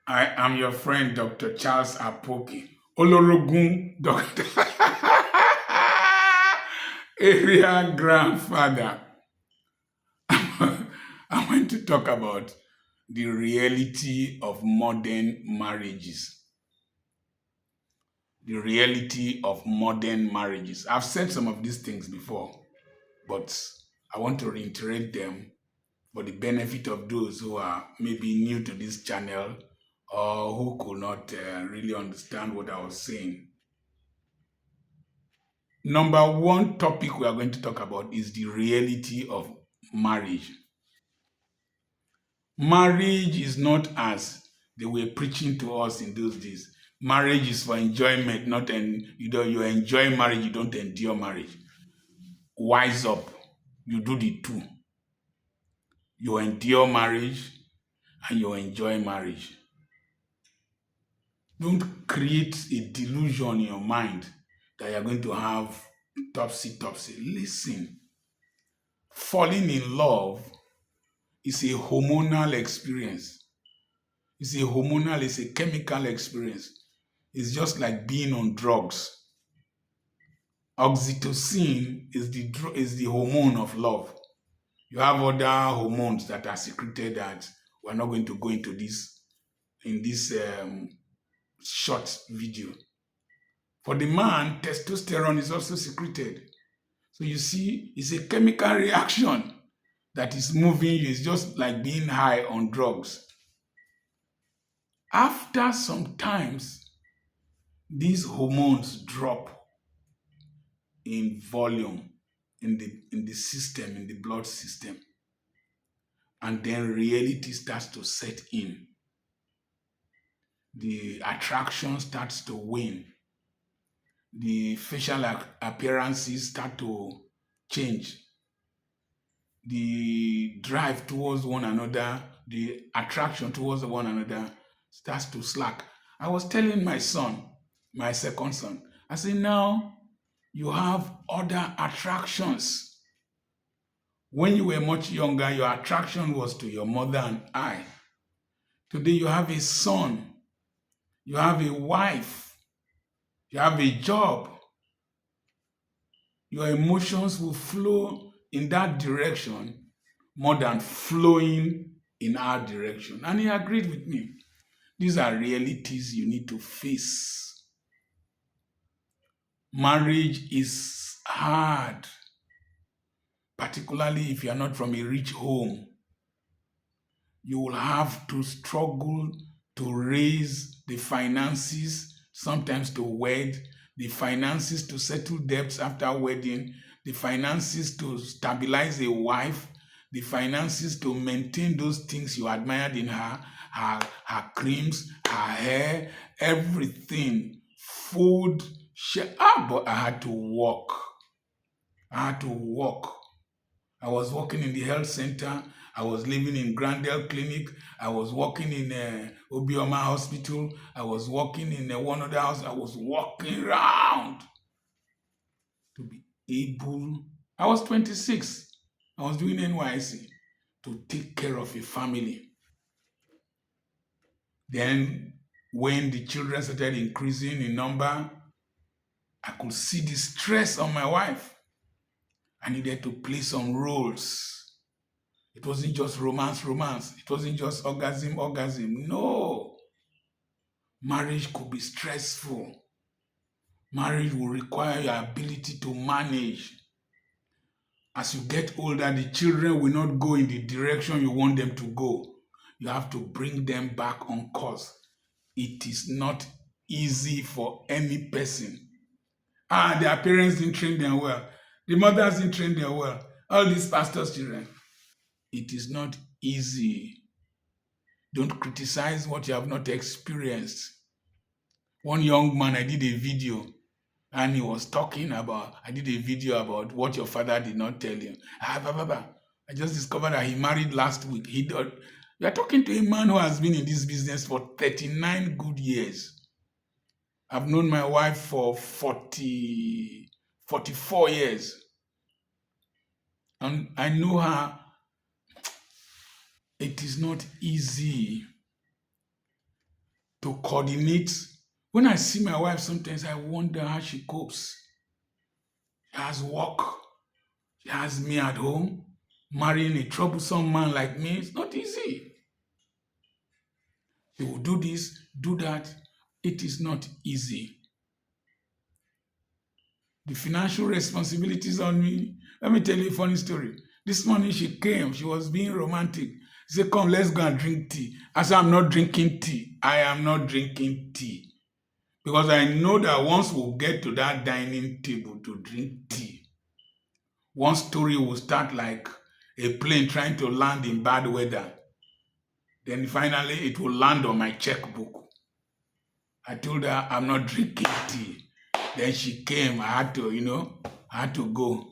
I am your friend, Dr. Charles Apoki. Olorogun, Dr. Area grandfather. I want to talk about the reality of modern marriages. The reality of modern marriages. I've said some of these things before, but I want to reiterate them for the benefit of those who are maybe new to this channel or who could not really understand what I was saying. Number one topic we are going to talk about is the reality of marriage. Marriage is not as they were preaching to us in those days. Marriage is for enjoyment, not you enjoy marriage, you don't endure marriage. Wise up. You do the two. You endure marriage and you enjoy marriage. Don't create a delusion in your mind that you're going to have topsy-topsy. Listen, falling in love is a hormonal experience. It's a chemical experience. It's just like being on drugs. Oxytocin is the hormone of love. You have other hormones that are secreted that we're not going to go into this in this short video. For the man, testosterone is also secreted. So you see, it's a chemical reaction that is moving you. It's just like being high on drugs. After some times, these hormones drop in volume in the system, in the blood system. And then reality starts to set in. The attraction starts to wane. The facial appearances start to change. The drive towards one another, the attraction towards one another starts to slack. I was telling my son, my second son, I said, now you have other attractions. When you were much younger, your attraction was to your mother and I. Today you have a son, you have a wife, you have a job. Your emotions will flow in that direction more than flowing in our direction. And he agreed with me. These are realities you need to face. Marriage is hard, particularly if you are not from a rich home. You will have to struggle to raise the finances, sometimes to wed, the finances to settle debts after wedding, the finances to stabilize a wife, the finances to maintain those things you admired in her creams, her hair, everything, food, but I had to work. I had to work. I was working in the health center. I was living in Grandel Clinic. I was working in Obioma Hospital. I was working in one other house. I was walking around to be able. I was 26. I was doing NYC to take care of a family. Then, when the children started increasing in number, I could see the stress on my wife. I needed to play some roles. It wasn't just romance. It wasn't just orgasm. No. Marriage could be stressful. Marriage will require your ability to manage. As you get older, the children will not go in the direction you want them to go. You have to bring them back on course. It is not easy for any person. Their parents didn't train them well. The mothers didn't train them well. All these pastors' children. It is not easy. Don't criticize what you have not experienced. One young man, I did a video, and he was I did a video about what your father did not tell you. I just discovered that he married last week. We are talking to a man who has been in this business for 39 good years. I've known my wife for 44 years. And I know her. It is not easy. coordinate. When I see my wife, sometimes I wonder how she copes. She has work. She has me at home. Marrying a troublesome man like me, it's not easy. He will do this, do that. It is not easy. The financial responsibilities on me. Let me tell you a funny story. This morning she came, she was being romantic. She said, come, let's go and drink tea. I said, I'm not drinking tea. I am not drinking tea. Because I know that once we get to that dining table to drink tea, one story will start like a plane trying to land in bad weather. Then finally it will land on my checkbook. I told her I'm not drinking tea. Then she came. I had to go.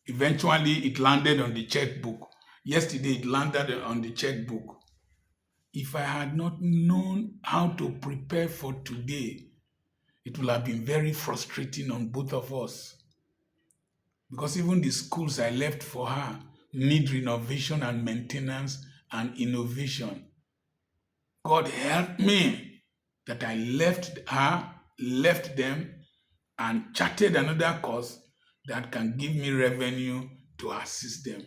Eventually it landed on the checkbook. Yesterday it landed on the checkbook. If I had not known how to prepare for today, it would have been very frustrating on both of us. Because even the schools I left for her need renovation and maintenance and innovation. God help me that I left them, and charted another course that can give me revenue to assist them.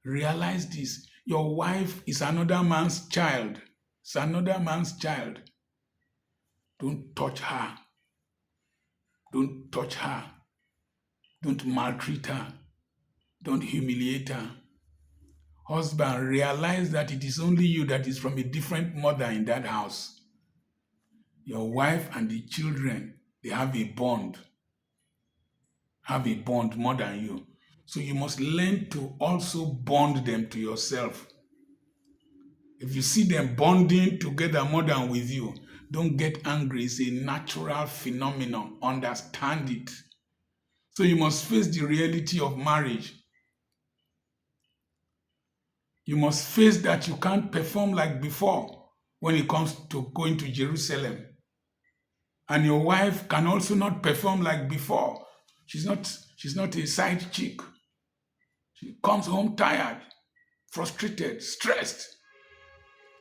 Realize this. Your wife is another man's child. It's another man's child. Don't touch her. Don't touch her. Don't maltreat her. Don't humiliate her. Husband, realize that it is only you that is from a different mother in that house. Your wife and the children, they have a bond more than you. So you must learn to also bond them to yourself. If you see them bonding together more than with you, don't get angry. It's a natural phenomenon. Understand it. So you must face the reality of marriage. You must face that you can't perform like before when it comes to going to Jerusalem. And your wife can also not perform like before. She's not a side chick. She comes home tired, frustrated, stressed.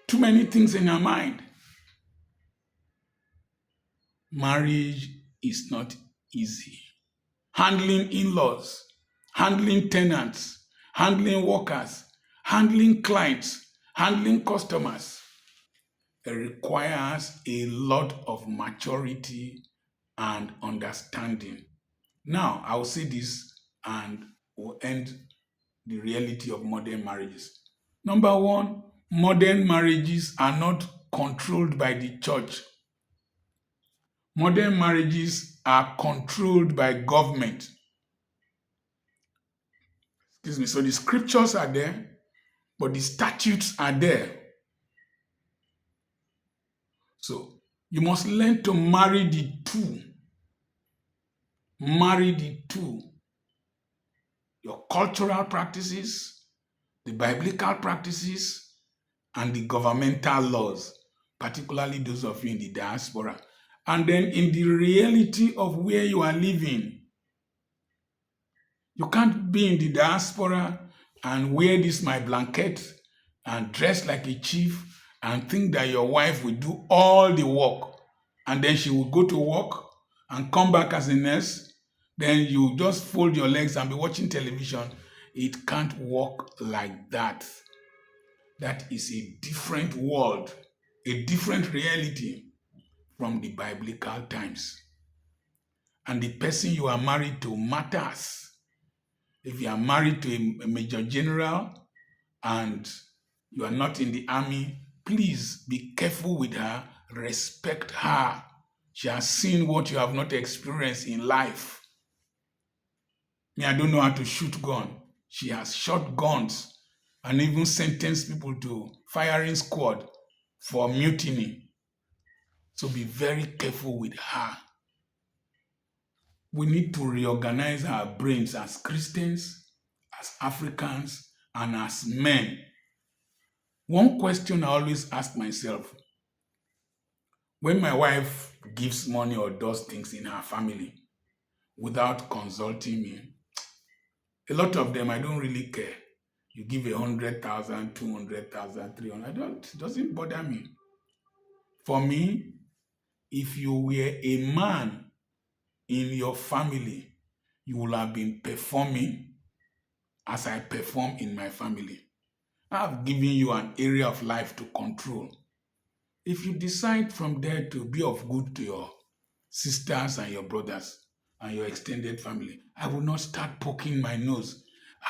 Too many things in her mind. Marriage is not easy. Handling in-laws, handling tenants, handling workers, handling clients, handling customers. It requires a lot of maturity and understanding. Now, I will say this and we'll end the reality of modern marriages. Number one, modern marriages are not controlled by the church. Modern marriages are controlled by government. Excuse me. So the scriptures are there, but the statutes are there. So you must learn to marry the two. Marry the two. Your cultural practices, the biblical practices, and the governmental laws, particularly those of you in the diaspora. And then in the reality of where you are living. You can't be in the diaspora and wear this my blanket and dress like a chief and think that your wife will do all the work, and then she will go to work and come back as a nurse. Then you just fold your legs and be watching television. It can't work like that. That is a different world, a different reality from the biblical times. And the person you are married to matters. If you are married to a major general and you are not in the army, please be careful with her, respect her. She has seen what you have not experienced in life. Me, I don't know how to shoot gun. She has shot guns and even sentenced people to firing squad for mutiny. So be very careful with her. We need to reorganize our brains as Christians, as Africans, and as men. One question I always ask myself, when my wife gives money or does things in her family without consulting me, a lot of them I don't really care. You give 100,000, 200,000, 300, it doesn't bother me. For me, if you were a man in your family, you will have been performing as I perform in my family. I've given you an area of life to control. If you decide from there to be of good to your sisters and your brothers and your extended family, I will not start poking my nose.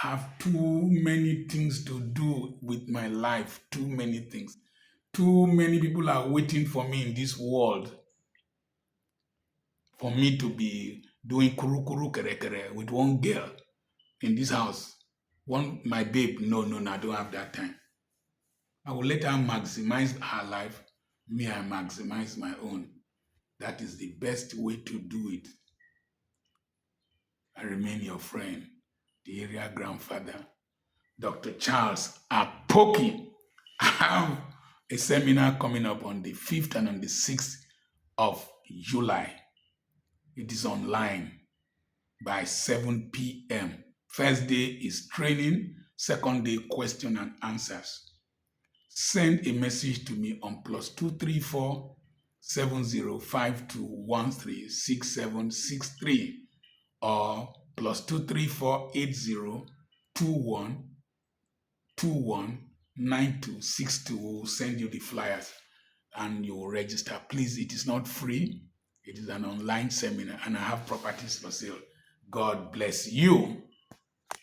I have too many things to do with my life, too many things. Too many people are waiting for me in this world for me to be doing kuru kuru kere kere with one girl in this house. My babe, no, no, no, I don't have that time. I will let her maximize her life. Me, I maximize my own. That is the best way to do it. I remain your friend, the area grandfather, Dr. Charles Apoki. I have a seminar coming up on the 5th and on the 6th of July. It is online by 7 p.m. First day is training, second day question and answers. Send a message to me on +234 7052136763 or +234 8021219262. We'll send you the flyers and you will register. Please, it is not free. It is an online seminar and I have properties for sale. God bless you.